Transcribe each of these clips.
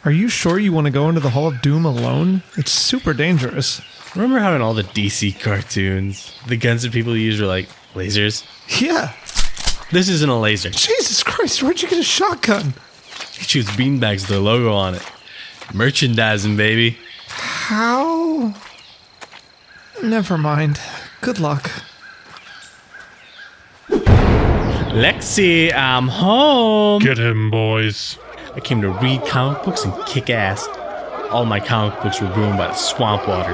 Are you sure you want to go into the Hall of Doom alone? It's super dangerous. Remember how in all the DC cartoons, the guns that people use were like lasers? Yeah. This isn't a laser. Jesus Christ, where'd you get a shotgun? It shoots beanbags with their logo on it. Merchandising, baby. How? Never mind. Good luck. Lexi, I'm home. Get him, boys. I came to read comic books and kick ass. All my comic books were ruined by the swamp water.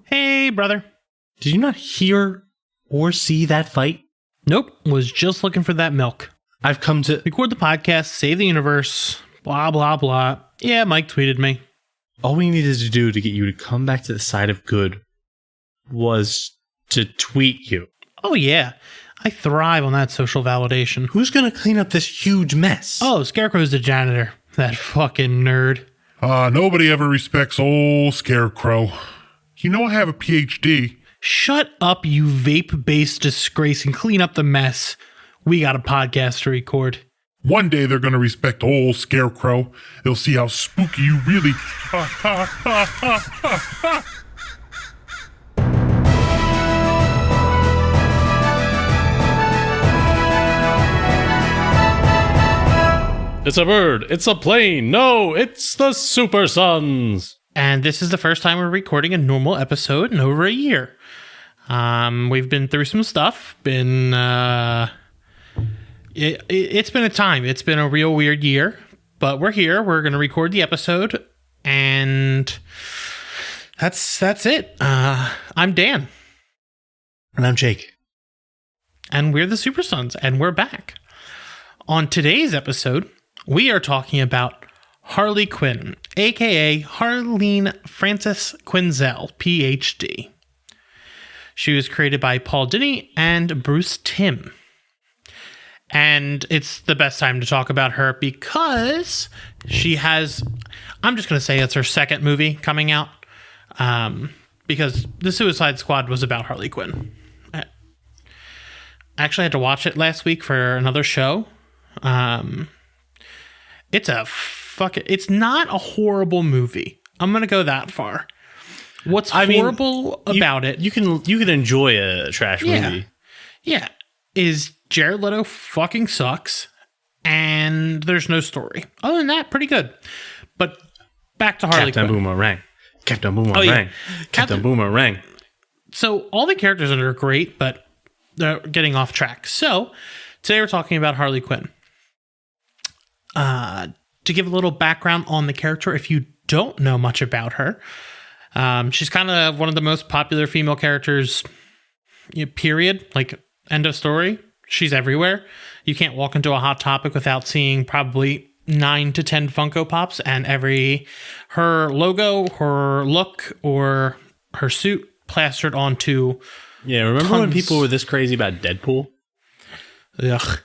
Hey, brother. Did you not hear or see that fight? Nope, was just looking for that milk. I've come to... Record the podcast, save the universe, blah, blah, blah. Yeah, Mike tweeted me. All we needed to do to get you to come back to the side of good was to tweet you. Oh, yeah. I thrive on that social validation. Who's gonna clean up this huge mess? Oh, Scarecrow's the janitor. That fucking nerd. Nobody ever respects old Scarecrow. You know I have a PhD. Shut up, you vape-based disgrace, and clean up the mess. We got a podcast to record. One day they're gonna respect old Scarecrow. They'll see how spooky you really... It's a bird. It's a plane. No, it's the Supersons. And this is the first time we're recording a normal episode in over a year. We've been through some stuff. It's been a time. It's been a real weird year. But we're here. We're going to record the episode. And that's it. I'm Dan. And I'm Jake. And we're the Supersons. And we're back. On today's episode, we are talking about Harley Quinn, a.k.a. Harleen Frances Quinzel, Ph.D. She was created by Paul Dini and Bruce Timm. And it's the best time to talk about her because she has... I'm just going to say it's her second movie coming out. Because The Suicide Squad was about Harley Quinn. I actually had to watch it last week for another show. It's not a horrible movie. I'm gonna go that far. What's horrible about it? You can enjoy a trash movie. Yeah, is Jared Leto fucking sucks, and there's no story. Other than that, pretty good. But back to Harley Quinn. Captain Boomerang. Captain Boomerang. So all the characters in it are great, but they're getting off track. So today we're talking about Harley Quinn. To give a little background on the character, if you don't know much about her, she's kind of one of the most popular female characters, period. Like, end of story. She's everywhere. You can't walk into a Hot Topic without seeing probably 9 to 10 Funko Pops, and her logo, her look, or her suit plastered onto. Yeah, remember when people were this crazy about Deadpool? Ugh.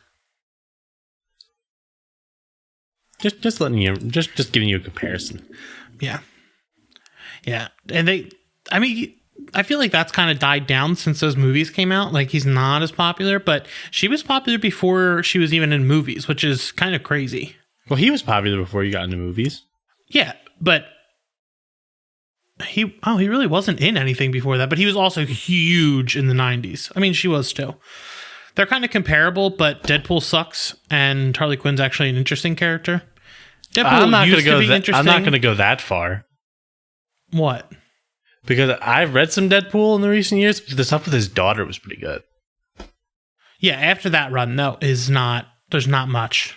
Just letting you, just giving you a comparison. Yeah. And I feel like that's kind of died down since those movies came out. Like, he's not as popular, but she was popular before she was even in movies, which is kind of crazy. Well, he was popular before you got into movies. Yeah, but he really wasn't in anything before that, but he was also huge in the 90s. I mean, she was still. They're kind of comparable, but Deadpool sucks, and Harley Quinn's actually an interesting character. Deadpool I'm not going to go that far. What? Because I've read some Deadpool in the recent years, but the stuff with his daughter was pretty good. Yeah, after that run, there's not much.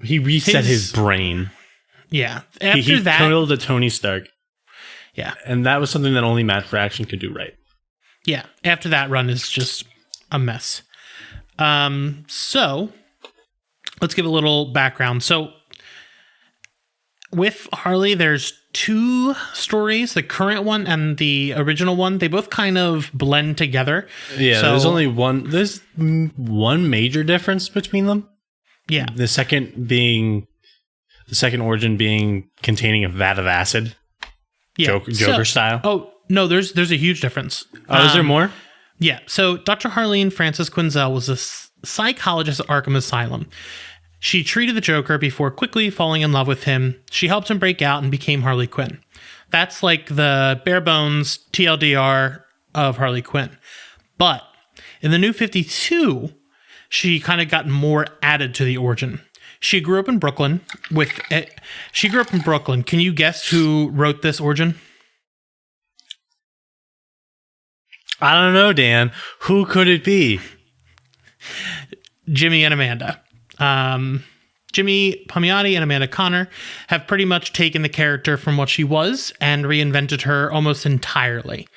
He reset his brain. Yeah. He killed a Tony Stark. Yeah. And that was something that only Matt Fraction could do right. Yeah. After that run is just a mess. So let's give a little background. So with Harley, there's 2 stories, the current one and the original one. They both kind of blend together. Yeah, there's one major difference between them. Yeah. The second origin being containing a vat of acid. Yeah. Joker style. Oh no, there's a huge difference. Oh, is there more? Yeah. So Dr. Harleen Frances Quinzel was a psychologist at Arkham Asylum. She treated the Joker before quickly falling in love with him. She helped him break out and became Harley Quinn. That's like the bare bones TLDR of Harley Quinn. But in the New 52, she kind of got more added to the origin. She grew up in Brooklyn Can you guess who wrote this origin? I don't know, Dan. Who could it be? Jimmy and Amanda. Jimmy Palmiotti and Amanda Connor have pretty much taken the character from what she was and reinvented her almost entirely.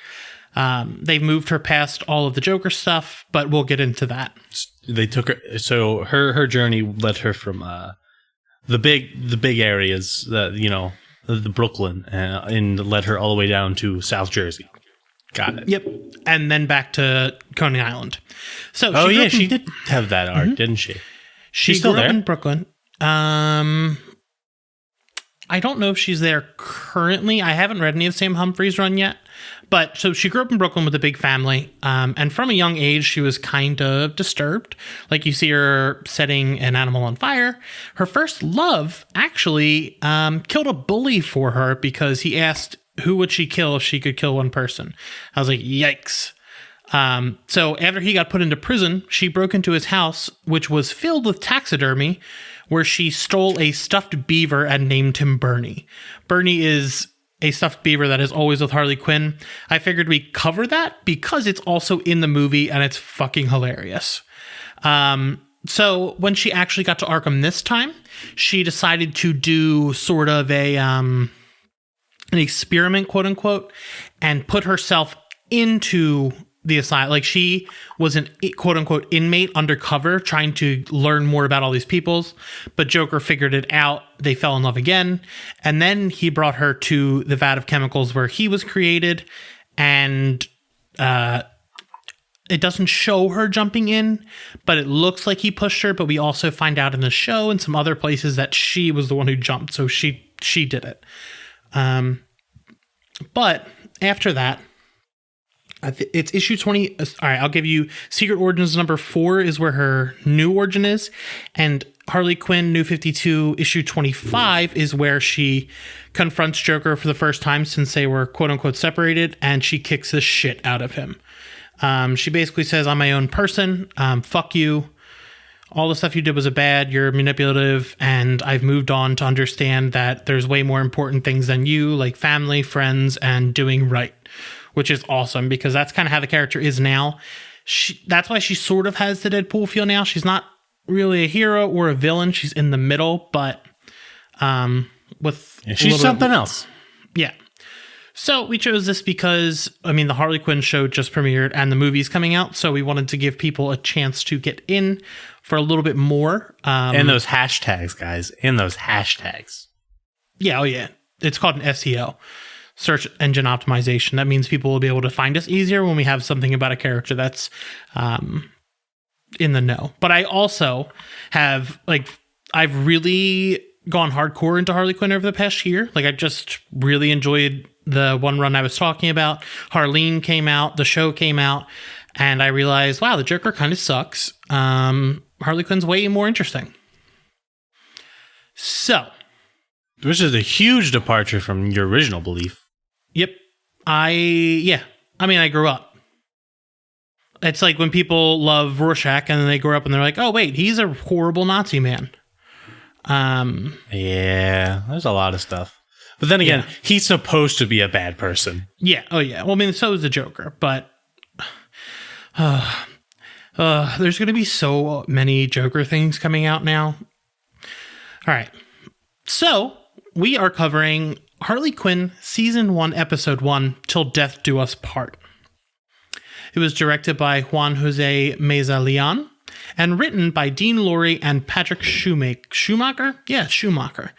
They've moved her past all of the Joker stuff, but we'll get into that. They took her, so her journey led her from the big areas that the Brooklyn, and led her all the way down to South Jersey. Got it. Yep, and then back to Coney Island. So she did have that arc, didn't she? She's still there in Brooklyn. I don't know if she's there currently. I haven't read any of Sam Humphrey's run yet. But so she grew up in Brooklyn with a big family. And from a young age, she was kind of disturbed. Like you see her setting an animal on fire. Her first love actually killed a bully for her because he asked who would she kill if she could kill one person. I was like, yikes. So after he got put into prison, she broke into his house, which was filled with taxidermy, where she stole a stuffed beaver and named him Bernie. Bernie is a stuffed beaver that is always with Harley Quinn. I figured we cover that because it's also in the movie and it's fucking hilarious. So when she actually got to Arkham this time, she decided to do sort of an experiment, quote unquote, and put herself into the asylum. Like she was an quote unquote inmate undercover trying to learn more about all these peoples, but Joker figured it out. They fell in love again. And then he brought her to the vat of chemicals where he was created. And it doesn't show her jumping in, but it looks like he pushed her. But we also find out in the show and some other places that she was the one who jumped. So she did it. But after that, it's issue 20. All right, I'll give you Secret Origins number 4 is where her new origin is. And Harley Quinn New 52 issue 25 is where she confronts Joker for the first time since they were quote unquote separated. And she kicks the shit out of him. She basically says, I'm my own person. Fuck you. All the stuff you did was bad. You're manipulative. And I've moved on to understand that there's way more important things than you, like family, friends, and doing right. Which is awesome because that's kind of how the character is now. That's why she sort of has the Deadpool feel now. She's not really a hero or a villain. She's in the middle, but she's something else. Yeah. So we chose this because, the Harley Quinn show just premiered and the movie's coming out. So we wanted to give people a chance to get in for a little bit more. And those hashtags, guys. In those hashtags. Yeah. Oh, yeah. It's called an SEO. Search engine optimization. That means people will be able to find us easier when we have something about a character that's in the know. But I also have, I've really gone hardcore into Harley Quinn over the past year. I just really enjoyed the one run I was talking about. Harleen came out, the show came out, and I realized, wow, the Joker kind of sucks. Harley Quinn's way more interesting. So. Which is a huge departure from your original belief. Yep. I grew up. It's like when people love Rorschach and then they grow up and they're like, oh, wait, he's a horrible Nazi man. Yeah, there's a lot of stuff. But then again, he's supposed to be a bad person. Yeah. Oh, yeah. Well, so is the Joker. But there's going to be so many Joker things coming out now. All right. So we are covering Harley Quinn Season 1, Episode 1, Till Death Do Us Part. It was directed by Juan Jose Meza Leon and written by Dean Lorey and Patrick Schumacher? Yeah, Schumacher.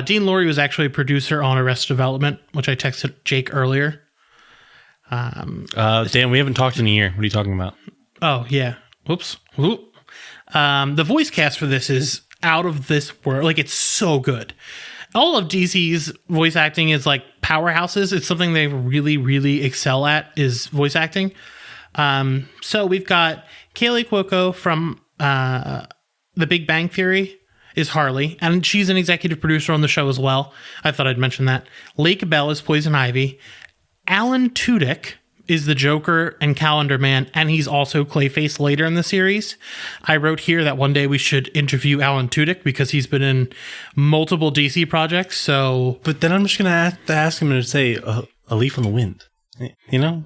Dean Lorey was actually a producer on Arrested Development, which I texted Jake earlier. Dan, we haven't talked in a year. What are you talking about? Oh, yeah. Whoops. Whoop. The voice cast for this is out of this world. It's so good. All of DC's voice acting is powerhouses. It's something they really, really excel at is voice acting. So we've got Kaylee Cuoco from The Big Bang Theory is Harley, and she's an executive producer on the show as well. I thought I'd mention that. Lake Bell is Poison Ivy. Alan Tudyk is the Joker and Calendar Man, and he's also Clayface later in the series. I wrote here that one day we should interview Alan Tudyk because he's been in multiple DC projects. So, But then I'm just going to have to ask him to say a leaf on the wind. You know?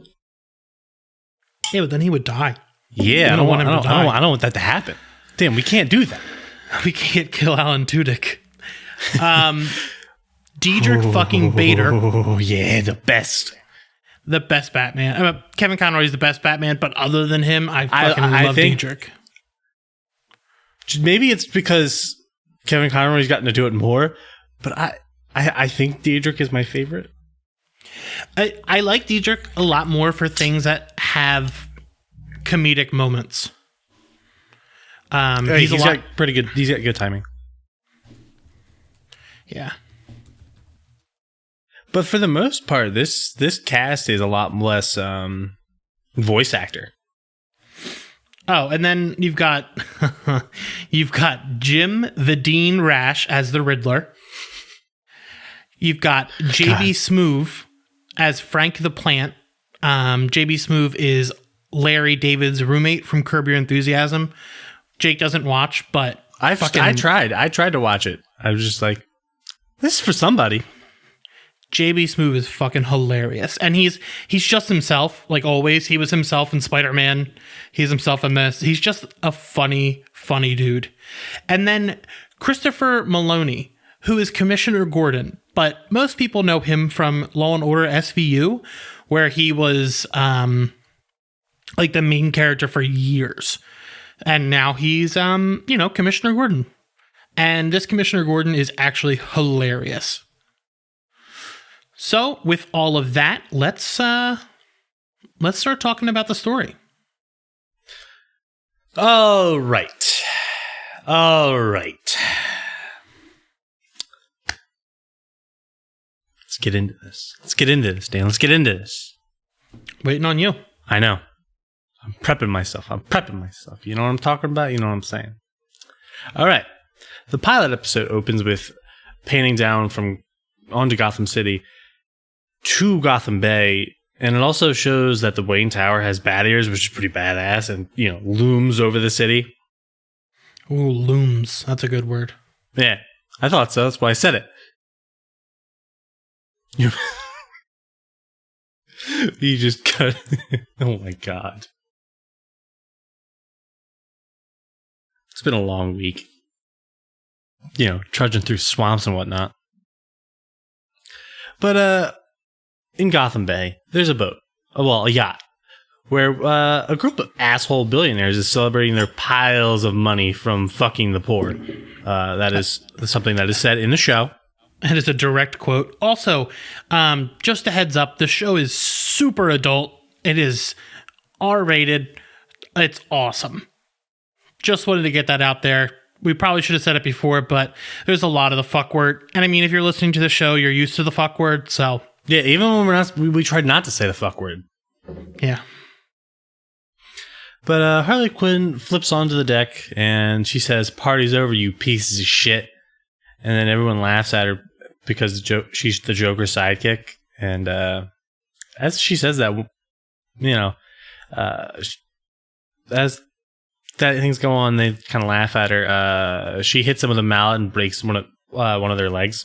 yeah, but then he would die. Yeah, I don't want that to happen. Damn, we can't do that. We can't kill Alan Tudyk. Diedrich fucking Bader. Oh, yeah, the best. The best Batman. Kevin Conroy's the best Batman, but other than him, I love Diedrich. Maybe it's because Kevin Conroy's gotten to do it more, but I think Diedrich is my favorite. I like Diedrich a lot more for things that have comedic moments. He's got pretty good. He's got good timing. Yeah. But for the most part, this cast is a lot less voice actor. Oh, and then you've got Jim the Dean Rash as the Riddler. You've got JB Smoove as Frank the Plant. JB Smoove is Larry David's roommate from Curb Your Enthusiasm. Jake doesn't watch, but I tried to watch it. I was just like, this is for somebody. JB Smoove is fucking hilarious. And he's just himself, like always. He was himself in Spider-Man. He's himself in this. He's just a funny, funny dude. And then Christopher Maloney, who is Commissioner Gordon. But most people know him from Law & Order SVU, where he was like the main character for years. And now he's, Commissioner Gordon. And this Commissioner Gordon is actually hilarious. So, with all of that, let's start talking about the story. All right. Let's get into this. Dan. Let's get into this. Waiting on you. I know. I'm prepping myself. You know what I'm talking about? You know what I'm saying? All right. The pilot episode opens with panning down from onto Gotham City to Gotham Bay, and it also shows that the Wayne Tower has bat ears, which is pretty badass, and looms over the city. Ooh, looms. That's a good word. Yeah, I thought so. That's why I said it. You just cut. Oh my god. It's been a long week. Trudging through swamps and whatnot. But, in Gotham Bay, there's a boat. A yacht. Where a group of asshole billionaires is celebrating their piles of money from fucking the poor. That is something that is said in the show. That is a direct quote. Also, just a heads up, the show is super adult. It is R-rated. It's awesome. Just wanted to get that out there. We probably should have said it before, but there's a lot of the fuck word. And I mean, if you're listening to the show, you're used to the fuck word, so... Yeah, even when we're not, we tried not to say the fuck word. Yeah. But Harley Quinn flips onto the deck, and she says, "Party's over, you pieces of shit." And then everyone laughs at her because she's the Joker's sidekick. And as she says that, as that things go on, they kind of laugh at her. She hits them with a mallet and breaks one of their legs.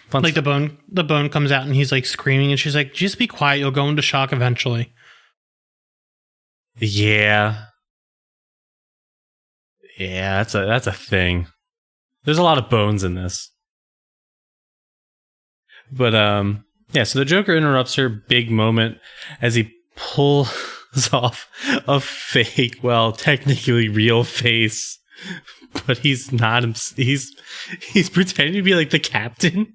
Fun like the bone comes out and he's like screaming, and she's like, "Just be quiet, you'll go into shock eventually." Yeah, that's a thing. There's a lot of bones in this. But so the Joker interrupts her big moment as he pulls off a fake, technically real face, but he's not. He's pretending to be like the captain.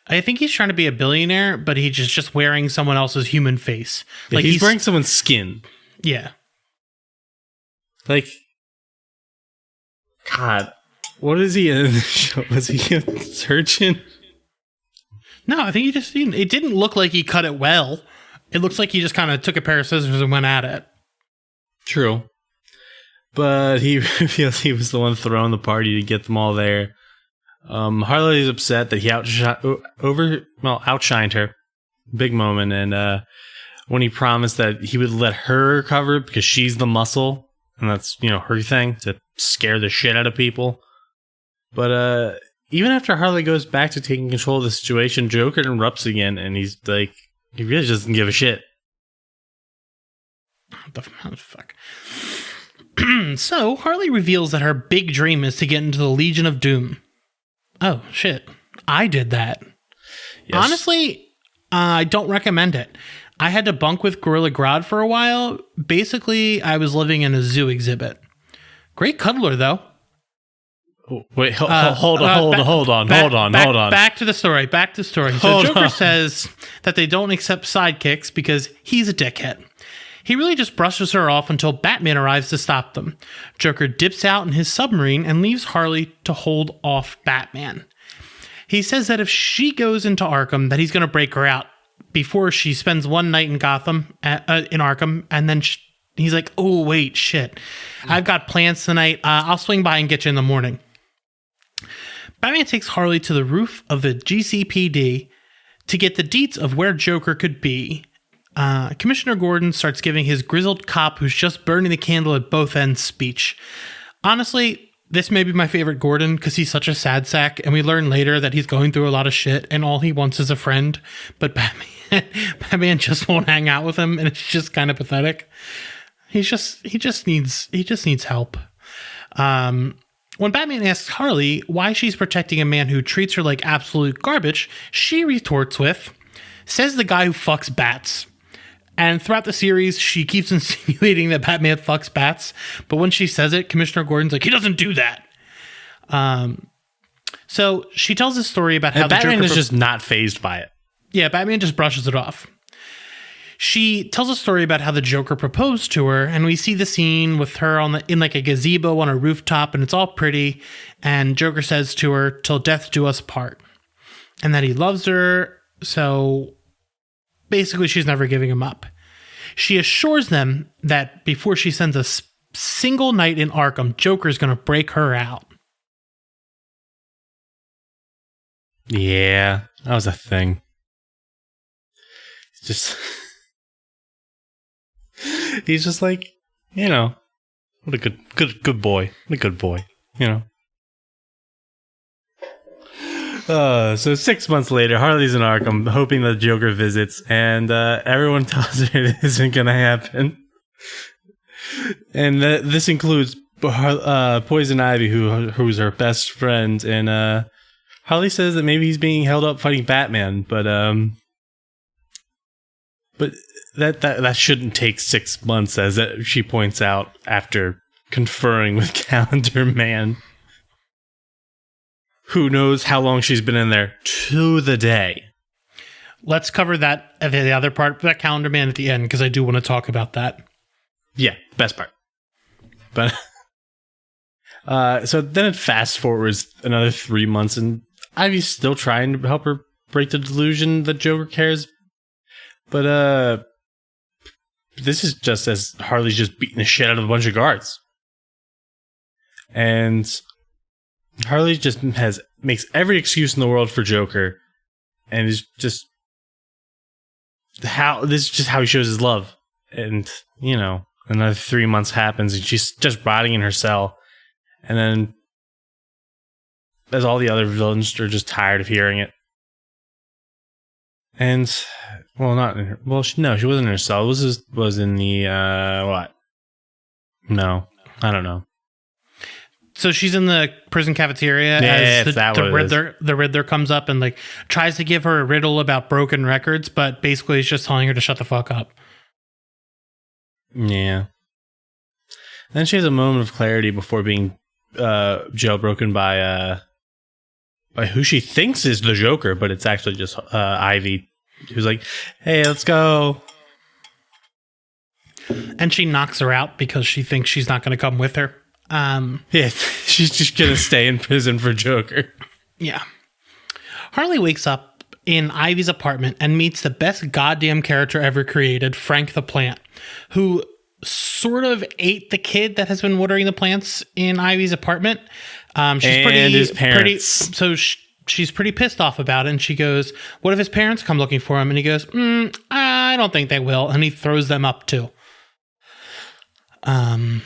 I think he's trying to be a billionaire, but he's just wearing someone else's human face. Yeah, like he's wearing someone's skin. Yeah. Like, God, What is he in the show? Was he a surgeon? No, I think it didn't look like he cut it well. It looks like he just kind of took a pair of scissors and went at it. True. But he reveals he was the one throwing the party to get them all there. Harley's upset that he outshined her. Big moment. And when he promised that he would let her cover it because she's the muscle. And that's, her thing, to scare the shit out of people. But even after Harley goes back to taking control of the situation, Joker erupts again, and he's like, he really doesn't give a shit. What the fuck? So, Harley reveals that her big dream is to get into the Legion of Doom. Oh, shit. I did that. Yes. Honestly, I don't recommend it. I had to bunk with Gorilla Grodd for a while. Basically, I was living in a zoo exhibit. Great cuddler, though. Wait, hold on. Back to the story. So Joker says that they don't accept sidekicks because he's a dickhead. He really just brushes her off until Batman arrives to stop them. Joker dips out in his submarine and leaves Harley to hold off Batman. He says that if she goes into Arkham, that he's going to break her out before she spends one night in Gotham, in Arkham, and then he's like, oh, wait, shit. I've got plans tonight. I'll swing by and get you in the morning. Batman takes Harley to the roof of the GCPD to get the deets of where Joker could be. Commissioner Gordon starts giving his grizzled cop who's just burning the candle at both ends speech. Honestly, this may be my favorite Gordon because he's such a sad sack, and we learn later that he's going through a lot of shit and all he wants is a friend, but Batman just won't hang out with him, and it's just kind of pathetic. He just needs help. When Batman asks Harley why she's protecting a man who treats her like absolute garbage, she retorts with, says the guy who fucks bats. And throughout the series, she keeps insinuating that Batman fucks bats. But when she says it, Commissioner Gordon's like, he doesn't do that. So she tells a story about how Batman is just not fazed by it. Yeah, Batman just brushes it off. She tells a story about how the Joker proposed to her, and we see the scene with her in like a gazebo on a rooftop, and it's all pretty. And Joker says to her, "Till death do us part," and that he loves her. So basically, she's never giving him up. She assures them that before she sends a single night in Arkham, Joker's going to break her out. Yeah, that was a thing. It's just. He's just like, what a good boy. What a good boy, So 6 months later, Harley's in Arkham, hoping that Joker visits, and everyone tells her it isn't going to happen. And this includes Poison Ivy, who's her best friend, and Harley says that maybe he's being held up fighting Batman, but that shouldn't take 6 months, as she points out after conferring with Calendar Man. Who knows how long she's been in there to the day. Let's cover that at the other part, that Calendar Man at the end, because I do want to talk about that. Yeah, best part. But so then it fast forwards another 3 months, and Ivy's still trying to help her break the delusion that Joker cares. But this is just as Harley's just beating the shit out of a bunch of guards. And Harley just makes every excuse in the world for Joker, and is just how he shows his love. And another 3 months happens, and she's just rotting in her cell. And then, as all the other villains are just tired of hearing it. And she wasn't in her cell. It was in the what? No, I don't know. So she's in the prison cafeteria as the Riddler comes up and like tries to give her a riddle about broken records, but basically he's just telling her to shut the fuck up. Yeah. Then she has a moment of clarity before being jailbroken by who she thinks is the Joker, but it's actually just Ivy, who's like, "Hey, let's go." And she knocks her out because she thinks she's not going to come with her. Yeah, she's just gonna stay in prison for Joker. Yeah. Harley wakes up in Ivy's apartment and meets the best goddamn character ever created, Frank the Plant, who sort of ate the kid that has been watering the plants in Ivy's apartment. His parents. She's pretty pissed off about it, and she goes, what if his parents come looking for him? And he goes, I don't think they will. And he throws them up too. Ivy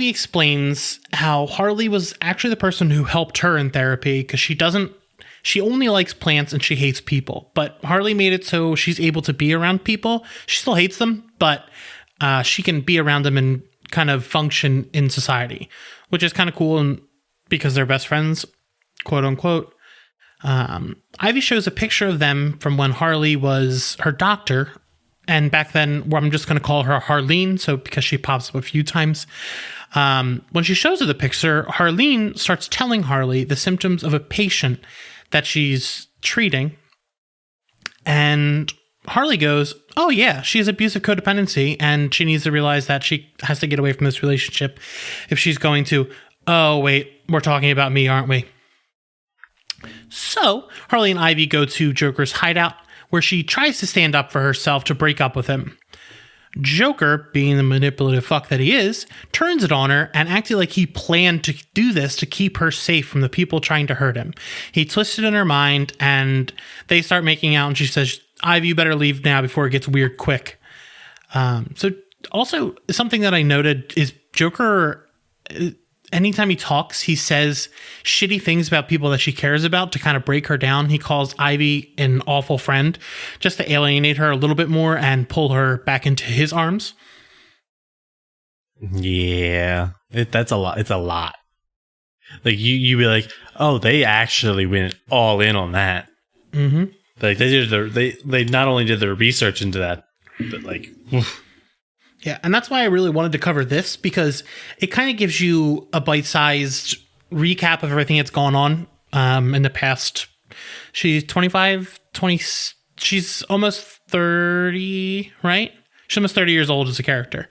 explains how Harley was actually the person who helped her in therapy because she only likes plants and she hates people. But Harley made it so she's able to be around people. She still hates them, but she can be around them and kind of function in society, which is kind of cool, and because they're best friends, quote unquote. Ivy shows a picture of them from when Harley was her doctor. And back then, well, I'm just going to call her Harleen, so because she pops up a few times. When she shows her the picture, Harleen starts telling Harley the symptoms of a patient that she's treating. And Harley goes, oh yeah, she has abusive codependency, and she needs to realize that she has to get away from this relationship if she's going to, oh wait, we're talking about me, aren't we? So Harley and Ivy go to Joker's hideout, where she tries to stand up for herself to break up with him. Joker, being the manipulative fuck that he is, turns it on her and acting like he planned to do this to keep her safe from the people trying to hurt him. He twisted in her mind, and they start making out, and she says, Ivy, you better leave now before it gets weird quick. So also, something that I noted is Joker, anytime he talks, he says shitty things about people that she cares about to kind of break her down. He calls Ivy an awful friend just to alienate her a little bit more and pull her back into his arms. Yeah, that's a lot. It's a lot. Like you be like, oh, they actually went all in on that. Mm-hmm. Like they not only did their research into that, but like. Oof. Yeah, and that's why I really wanted to cover this, because it kind of gives you a bite-sized recap of everything that's gone on in the past. She's 25, 20, she's almost 30, right? She's almost 30 years old as a character.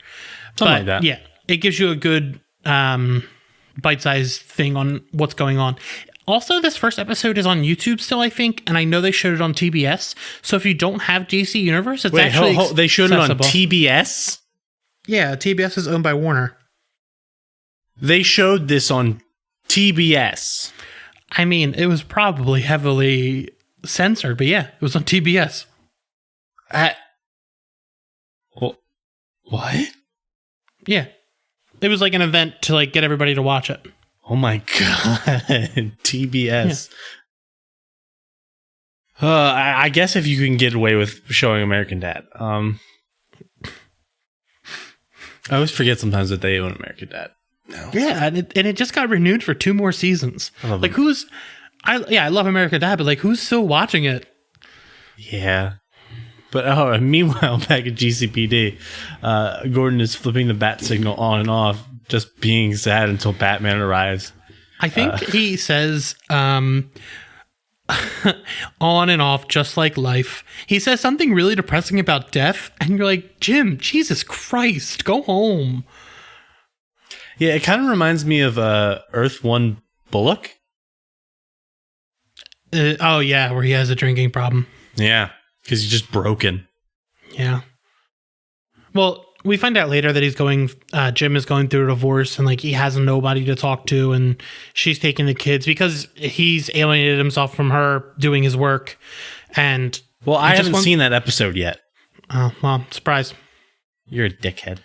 Something like that. Yeah, it gives you a good bite-sized thing on what's going on. Also, this first episode is on YouTube still, I think, and I know they showed it on TBS. So if you don't have DC Universe, it's actually they showed accessible. it on TBS? Yeah, TBS is owned by Warner. They showed this on TBS. I mean, it was probably heavily censored, but yeah, it was on TBS. What? Yeah. It was like an event to like get everybody to watch it. Oh my god. TBS. Yeah. I guess if you can get away with showing American Dad. I always forget sometimes that they own American Dad. No. Yeah, and it just got renewed for 2 more seasons. Like I love American Dad, but like who's still watching it? Yeah. But meanwhile, back at GCPD, Gordon is flipping the bat signal on and off, just being sad until Batman arrives. I think he says on and off, just like life. He says something really depressing about death, and you're like, Jim, Jesus Christ, go home. Yeah, it kind of reminds me of Earth One Bullock. Oh yeah, where he has a drinking problem. Yeah, because he's just broken. Yeah. Well, we find out later that Jim is going through a divorce, and like he has nobody to talk to, and she's taking the kids because he's alienated himself from her doing his work. And well, I haven't seen that episode yet. Oh, well, surprise. You're a dickhead.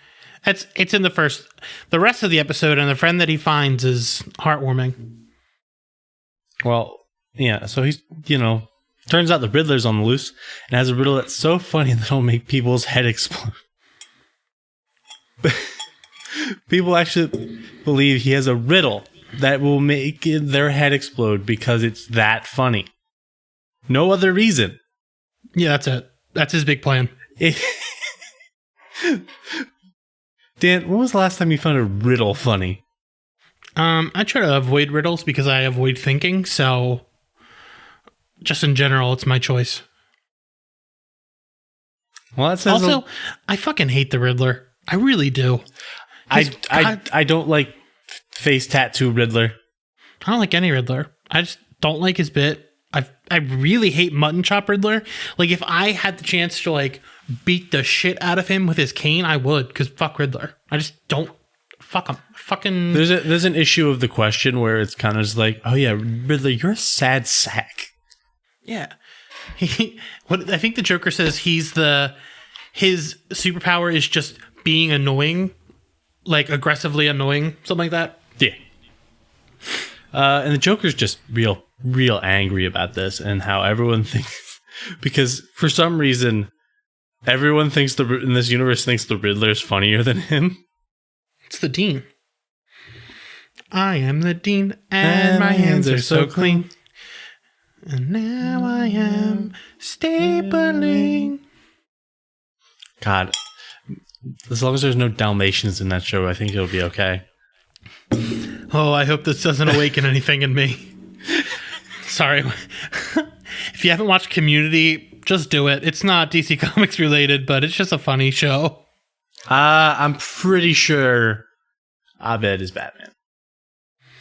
It's in the rest of the episode, and the friend that he finds is heartwarming. Well, yeah, so he's, turns out the Riddler's on the loose and has a riddle that's so funny that it'll make people's head explode. People actually believe he has a riddle that will make their head explode because it's that funny. No other reason. Yeah, that's it. That's his big plan. Dan, when was the last time you found a riddle funny? I try to avoid riddles because I avoid thinking, so just in general, it's my choice. Well, that says also, I fucking hate the Riddler. I really do. I don't like Face tattoo Riddler. I don't like any Riddler. I just don't like his bit. I really hate Mutton Chop Riddler. Like, if I had the chance to, like, beat the shit out of him with his cane, I would, because fuck Riddler. I just don't. Fuck him. Fucking. There's an issue of the question where it's kind of just like, oh yeah, Riddler, you're a sad sack. Yeah. I think the Joker says his superpower is just being annoying, like aggressively annoying, something like that. Yeah. And the Joker's just real angry about this and how everyone thinks, because for some reason, everyone thinks in this universe thinks the Riddler's funnier than him. It's the Dean. I am the Dean, and my hands are so clean. And now I am stapling. God, as long as there's no Dalmatians in that show, I think it'll be okay. Oh, I hope this doesn't awaken anything in me. Sorry. If you haven't watched Community, just do it. It's not DC Comics related, but it's just a funny show. I'm pretty sure Abed is Batman.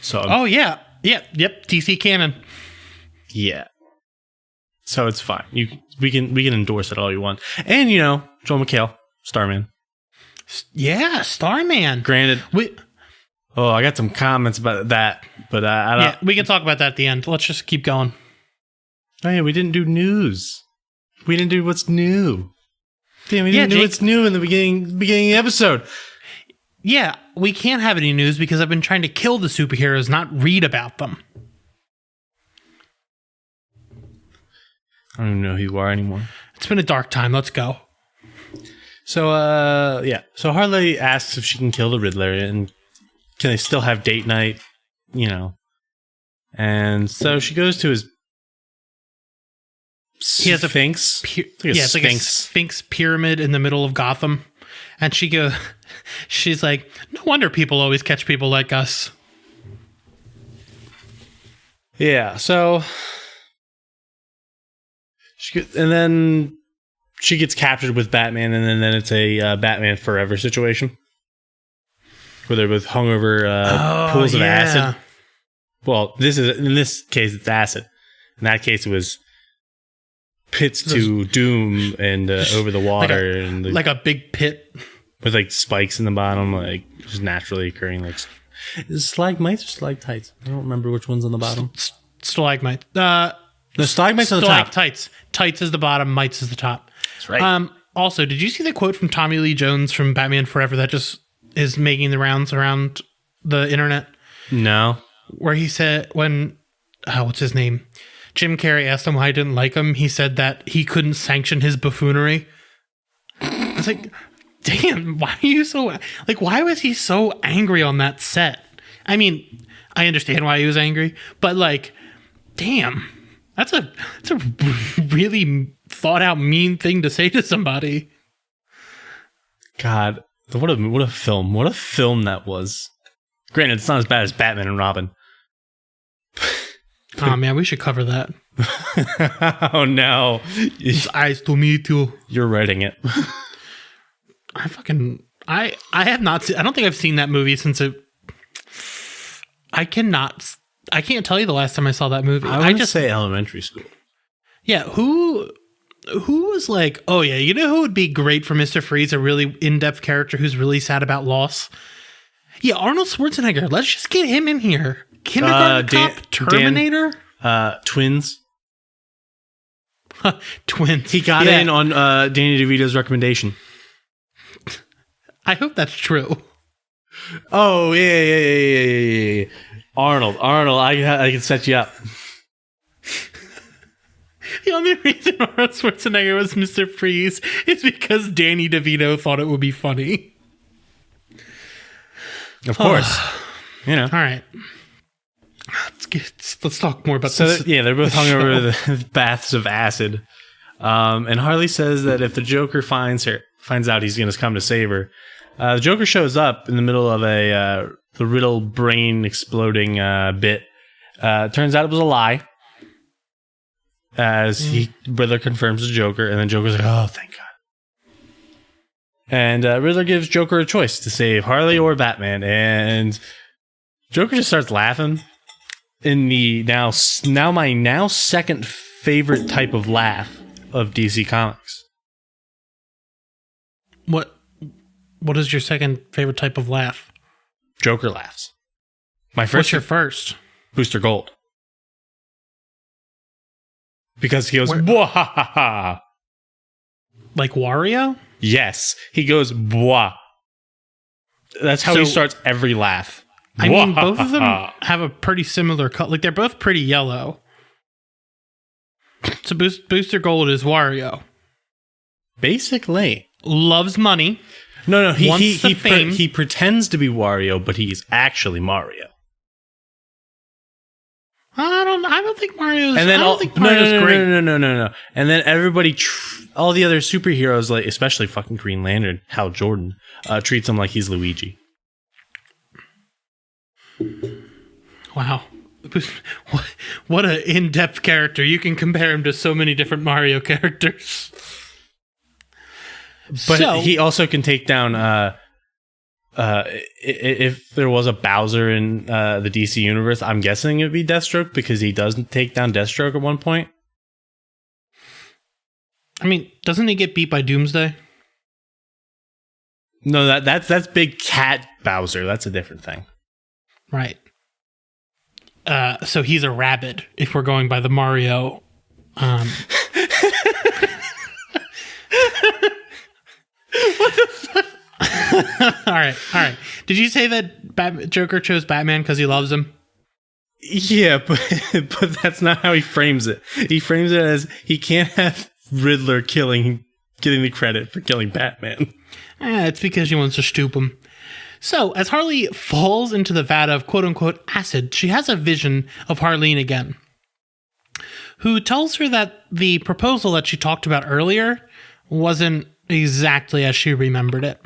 So oh yeah. Yep, DC canon. Yeah. So it's fine. We can endorse it all you want. And Joel McHale, Starman. Yeah, Starman. Granted, I got some comments about that, but I don't. Yeah, we can talk about that at the end. Let's just keep going. Oh yeah, we didn't do news. We didn't do what's new. Damn, we didn't do what's new in the beginning of the episode. Yeah, we can't have any news because I've been trying to kill the superheroes, not read about them. I don't even know who you are anymore. It's been a dark time. Let's go. So, So Harley asks if she can kill the Riddler and can they still have date night, And so she goes to his He has Sphinx. It's like a Sphinx pyramid in the middle of Gotham. And she's like, no wonder people always catch people like us. Yeah, so and then she gets captured with Batman, and then it's a Batman Forever situation where they're both hung over pools of acid. Well, in this case it's acid. In that case, it was pits to doom and over the water, like a big pit with like spikes in the bottom, like just naturally occurring. Like, is it stalagmites or stalactites? I don't remember which one's on the bottom. Stalagmite. The stalagmites on the top. Stalactites. Tights is the bottom. Mites is the top. That's right. Also, did you see the quote from Tommy Lee Jones from Batman Forever that just is making the rounds around the internet? No. Where he said what's his name? Jim Carrey asked him why he didn't like him. He said that he couldn't sanction his buffoonery. I was like, damn, why are you so... Like, why was he so angry on that set? I mean, I understand why he was angry, but like, damn, that's a really thought out mean thing to say to somebody. God, what a film. What a film that was. Granted, it's not as bad as Batman and Robin. Oh man, we should cover that. Oh no. It's eyes to meet you. You're writing it. I have not seen, I don't think I've seen that movie since I can't tell you the last time I saw that movie. I just say elementary school. Yeah, who was like, oh yeah, you know who would be great for Mr. Freeze, a really in-depth character who's really sad about loss? Yeah, Arnold Schwarzenegger. Let's just get him in here. Kindergarten Cop, Terminator? Twins. Twins. He got in on Danny DeVito's recommendation. I hope that's true. Oh, yeah. Arnold, I can set you up. The only reason Arnold Schwarzenegger was Mr. Freeze is because Danny DeVito thought it would be funny. Of course. All right. Let's talk more about this. Yeah, they're both hung over the baths of acid. And Harley says that if the Joker finds out he's going to come to save her, the Joker shows up in the middle of the Riddle brain exploding bit. Turns out it was a lie. As Riddler confirms the Joker, and then Joker's like, oh, thank God. And Riddler gives Joker a choice to save Harley or Batman, and Joker just starts laughing in the now my second favorite type of laugh of DC Comics. What is your second favorite type of laugh? Joker laughs. My first. What's your first? Booster Gold. Because he goes, "Bwah!" Like Wario? Yes, he goes, "Bwah." That's how he starts every laugh. I mean, both of them have a pretty similar color. Like, they're both pretty yellow. So Booster Gold is Wario. Basically. Loves money. No, fame. he pretends to be Wario, but he's actually Mario. I don't think Mario's. And then Mario's great. No. And then everybody, all the other superheroes, like especially fucking Green Lantern, Hal Jordan, treats him like he's Luigi. Wow, what an in-depth character! You can compare him to so many different Mario characters. But he also can take down. If there was a Bowser in the DC universe, I'm guessing it'd be Deathstroke because he doesn't take down Deathstroke at one point. I mean, doesn't he get beat by Doomsday? No, that's Big Cat Bowser. That's a different thing. Right. So he's a rabbit if we're going by the Mario. What the fuck? All right. Did you say that Joker chose Batman because he loves him? Yeah, but that's not how he frames it. He frames it as he can't have Riddler getting the credit for killing Batman. It's because she wants to stoop him. So, as Harley falls into the vat of quote-unquote acid, she has a vision of Harleen again, who tells her that the proposal that she talked about earlier wasn't exactly as she remembered it.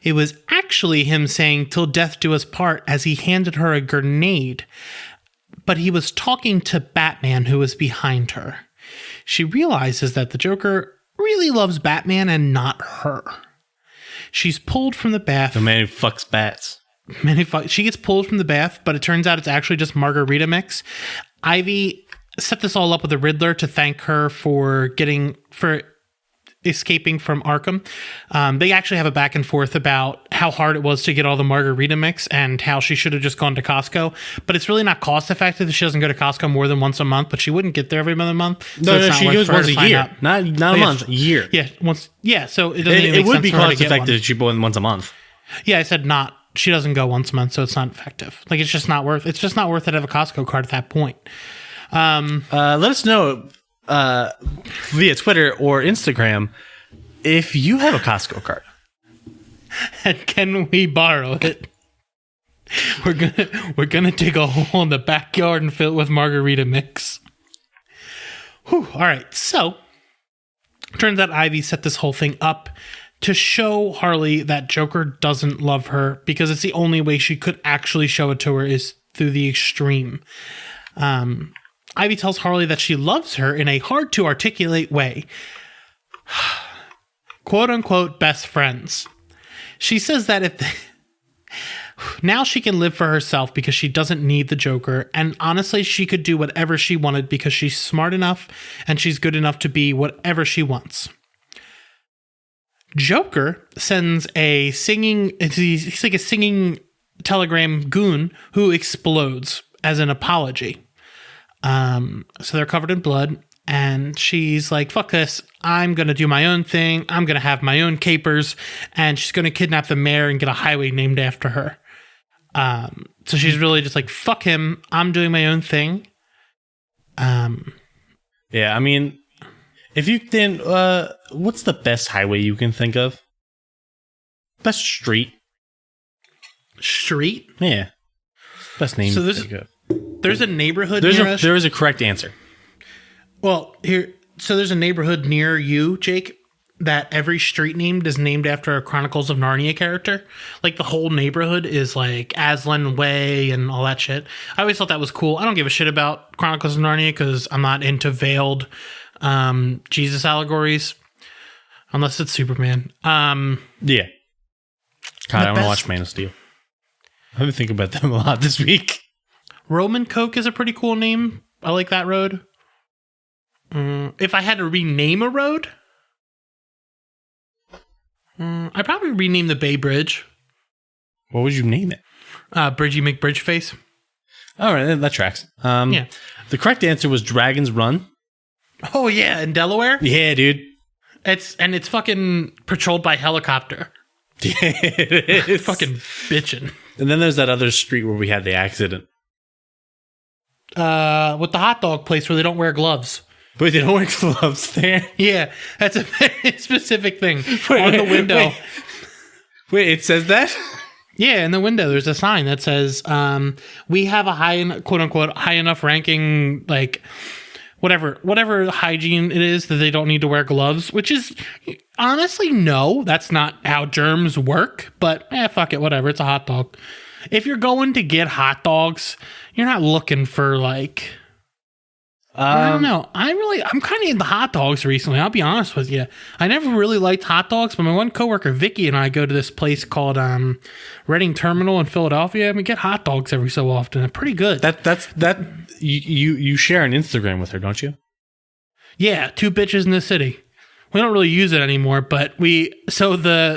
It was actually him saying, "Till death do us part," as he handed her a grenade. But he was talking to Batman, who was behind her. She realizes that the Joker really loves Batman and not her. She's pulled from the bath. The man who fucks bats. She gets pulled from the bath, but it turns out it's actually just margarita mix. Ivy set this all up with the Riddler to thank her for escaping from Arkham. They actually have a back and forth about how hard it was to get all the margarita mix and how she should have just gone to Costco. But it's really not cost effective if she doesn't go to Costco more than once a month. But she wouldn't get there every other month. No, she goes once a year, not a month, a year. Yeah, once. Yeah, so it doesn't. It would be cost effective if she went once a month. Yeah, I said not. She doesn't go once a month, so it's not effective. Like it's just not worth. It's just not worth it to have a Costco card at that point. Let us know via Twitter or Instagram if you have a Costco card. And can we borrow it? We're gonna dig a hole in the backyard and fill it with margarita mix. Whew, all right, so turns out Ivy set this whole thing up to show Harley that Joker doesn't love her because it's the only way she could actually show it to her is through the extreme. Ivy tells Harley that she loves her in a hard to articulate way. Quote unquote best friends. She says that now she can live for herself because she doesn't need the Joker, and honestly she could do whatever she wanted because she's smart enough and she's good enough to be whatever she wants. Joker sends a singing, he's like a singing telegram goon who explodes as an apology. So they're covered in blood, and she's like, fuck this, I'm going to do my own thing, I'm going to have my own capers, and she's going to kidnap the mayor and get a highway named after her. So she's really just like, fuck him, I'm doing my own thing. Yeah, I mean, if you then, what's the best highway you can think of? Best street? Street? Yeah. Best name so you can think of. There's a neighborhood near us. There is a correct answer. Well, so there's a neighborhood near you, Jake, that every street named is named after a Chronicles of Narnia character. Like the whole neighborhood is like Aslan Way and all that shit. I always thought that was cool. I don't give a shit about Chronicles of Narnia because I'm not into veiled Jesus allegories. Unless it's Superman. Yeah. God, I want to watch Man of Steel. I've been thinking about them a lot this week. Roman Coke is a pretty cool name. I like that road. If I had to rename a road, I'd probably rename the Bay Bridge. What would you name it? Bridgie McBridgeface. All right, that tracks. Yeah. The correct answer was Dragon's Run. Oh, yeah, in Delaware? Yeah, dude. It's fucking patrolled by helicopter. It is. Fucking bitching. And then there's that other street where we had the accident. With the hot dog place where they don't wear gloves. But they don't wear gloves there. Yeah, that's a very specific thing. On the window. Wait, it says that? Yeah, in the window, there's a sign that says, we have a quote unquote, high enough ranking, like, whatever hygiene it is that they don't need to wear gloves, which is, honestly, no, that's not how germs work, but fuck it, whatever, it's a hot dog. If you're going to get hot dogs, you're not looking for, like... I don't know. I'm kind of into hot dogs recently. I'll be honest with you. I never really liked hot dogs, but my one coworker, Vicky, and I go to this place called Reading Terminal in Philadelphia, and we get hot dogs every so often. They're pretty good. You share an Instagram with her, don't you? Yeah, 2 bitches in the city. We don't really use it anymore, but the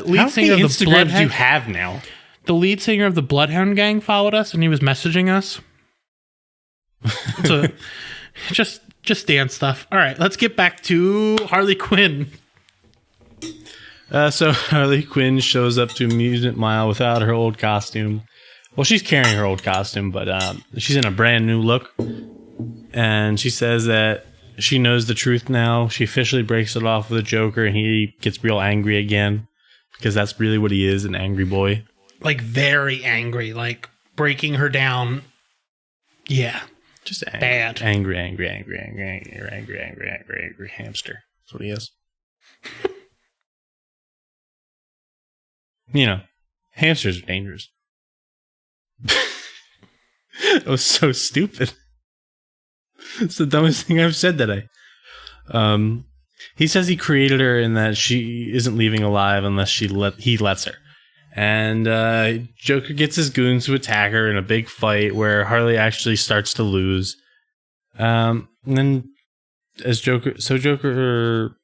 lead singer of the Instagrams Bloodhound, you have now? the lead singer of the Bloodhound Gang followed us, and he was messaging us. So. Just dance stuff. All right, let's get back to Harley Quinn. So Harley Quinn shows up to Amusement Mile without her old costume. Well, she's carrying her old costume, but she's in a brand new look. And she says that she knows the truth now. She officially breaks it off with the Joker, and he gets real angry again. Because that's really what he is, an angry boy. Like, very angry. Like, breaking her down. Yeah. Just bad. Angry hamster. That's what he is. You know, hamsters are dangerous. That was so stupid. It's the dumbest thing I've said today. He says he created her and that she isn't leaving alive unless he lets her. And Joker gets his goons to attack her in a big fight where Harley actually starts to lose. And then Joker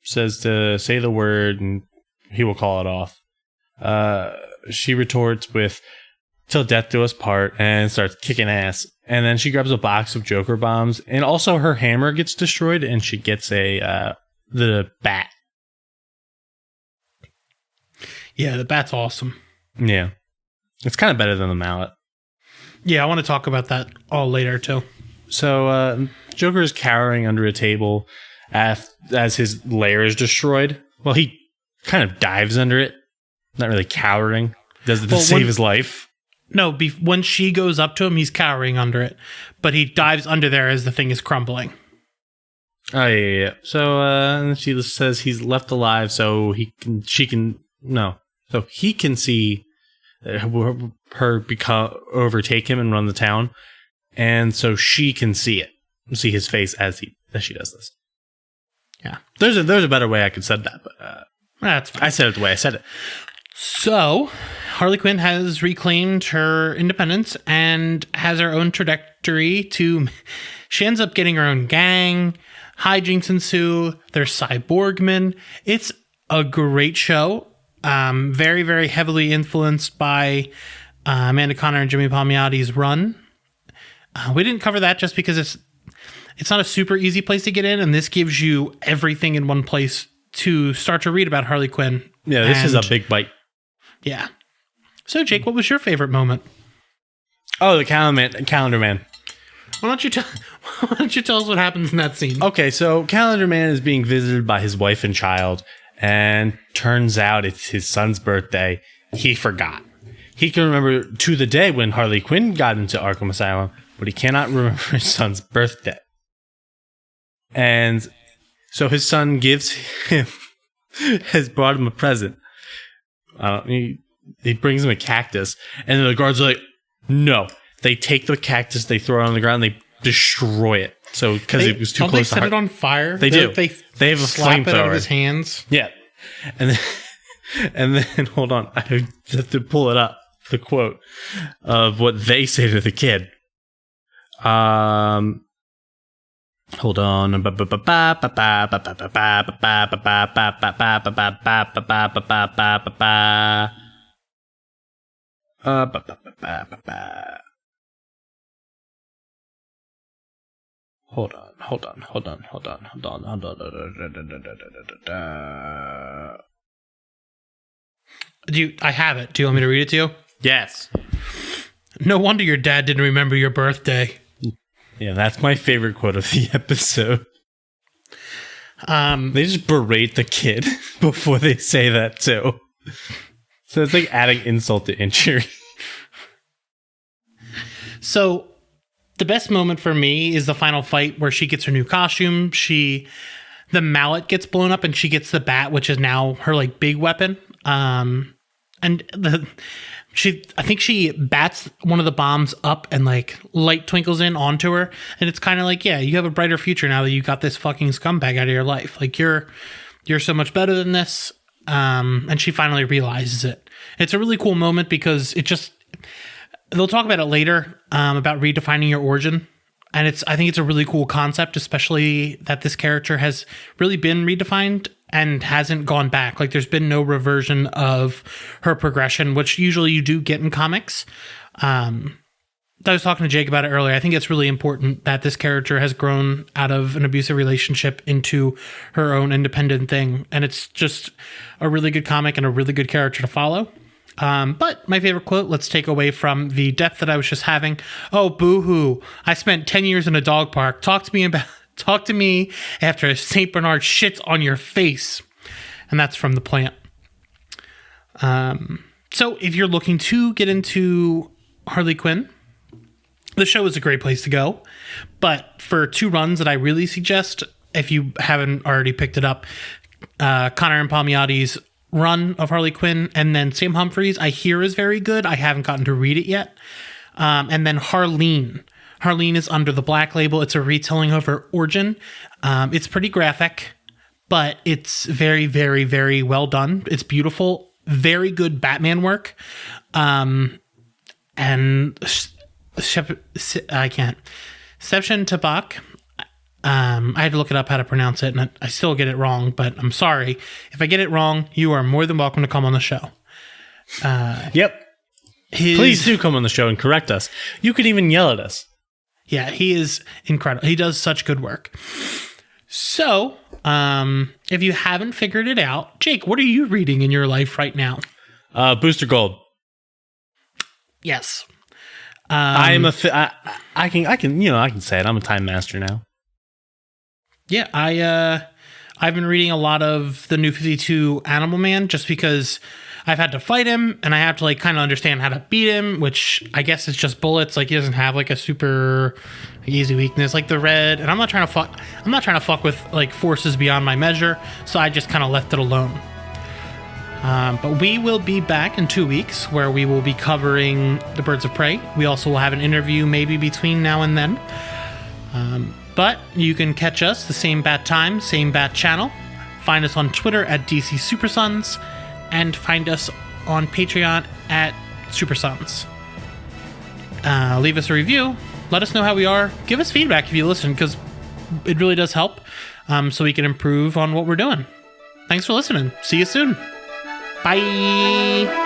says to say the word and he will call it off. She retorts with "till death do us part" and starts kicking ass. And then she grabs a box of Joker bombs, and also her hammer gets destroyed, and she gets the bat. Yeah, the bat's awesome. Yeah. It's kind of better than the mallet. Yeah, I want to talk about that all later, too. So, Joker is cowering under a table as his lair is destroyed. Well, he kind of dives under it. Not really cowering. Does it to save his life. No, when she goes up to him, he's cowering under it. But he dives under there as the thing is crumbling. Oh, yeah. So, she says he's left alive so he can see her overtake him and run the town, and so she can see his face as she does this. Yeah, there's a better way I could said that, but that's fine. I said it the way I said it. So Harley Quinn has reclaimed her independence and has her own trajectory she ends up getting her own gang. Hijinks ensue. There's cyborgmen. It's a great show. Very, very heavily influenced by Amanda Conner and Jimmy Palmiotti's Run. We didn't cover that just because it's not a super easy place to get in, and this gives you everything in one place to start to read about Harley Quinn. Yeah, this is a big bite. Yeah. So, Jake, what was your favorite moment? Oh, the Calendar Man. Why don't you tell us what happens in that scene? Okay, so Calendar Man is being visited by his wife and child. And turns out it's his son's birthday. He forgot. He can remember to the day when Harley Quinn got into Arkham Asylum, but he cannot remember his son's birthday. And so his son has brought him a present. He brings him a cactus, and then the guards are like, no. They take the cactus, they throw it on the ground, they destroy it. So because it was too close to They set it on fire. They do. They have a slap it out of flamethrower. his hands. Yeah, and then hold on, I have to pull it up. the quote of what they say to the kid. Hold on. Hold on. I have it. Do you want me to read it to you? Yes. No wonder your dad didn't remember your birthday. Yeah, that's my favorite quote of the episode. They just berate the kid before they say that too. So it's like adding insult to injury. So the best moment for me is the final fight where she gets her new costume. The mallet gets blown up and she gets the bat, which is now her like big weapon. I think she bats one of the bombs up and like light twinkles in onto her. And it's kind of like, yeah, you have a brighter future now that you got this fucking scumbag out of your life. Like you're so much better than this. And she finally realizes it. It's a really cool moment because they'll talk about it later, about redefining your origin. And I think it's a really cool concept, especially that this character has really been redefined and hasn't gone back. Like there's been no reversion of her progression, which usually you do get in comics. I was talking to Jake about it earlier. I think it's really important that this character has grown out of an abusive relationship into her own independent thing. And it's just a really good comic and a really good character to follow. But my favorite quote, let's take away from the depth that I was just having. Oh, boo-hoo. I spent 10 years in a dog park. Talk to me after St. Bernard shits on your face. And that's from The Plant. So if you're looking to get into Harley Quinn, the show is a great place to go. But for 2 runs that I really suggest, if you haven't already picked it up, Connor and Palmiotti's run of Harley Quinn, and then Sam Humphries, I hear is very good. I haven't gotten to read it yet. And then Harleen. Harleen is under the Black Label. It's a retelling of her origin. It's pretty graphic, but it's very, very, very well done. It's beautiful. Very good Batman work. And I can't. Seption Tabak. I had to look it up how to pronounce it, and I still get it wrong, but I'm sorry. If I get it wrong, you are more than welcome to come on the show. Yep. Please do come on the show and correct us. You could even yell at us. Yeah, he is incredible. He does such good work. So, if you haven't figured it out, Jake, what are you reading in your life right now? Booster Gold. Yes. I can say it. I'm a time master now. Yeah, I've been reading a lot of the New 52 Animal Man just because I've had to fight him and I have to like kind of understand how to beat him, which I guess is just bullets. Like he doesn't have like a super easy weakness like the Red, and I'm not trying to fuck with like forces beyond my measure, so I just kind of left it alone. But we will be back in 2 weeks where we will be covering the Birds of Prey. We also will have an interview maybe between now and then. But you can catch us the same bat time, same bat channel. Find us on Twitter at DC Supersons, and find us on Patreon at Supersons. Leave us a review. Let us know how we are. Give us feedback if you listen, because it really does help, so we can improve on what we're doing. Thanks for listening. See you soon. Bye.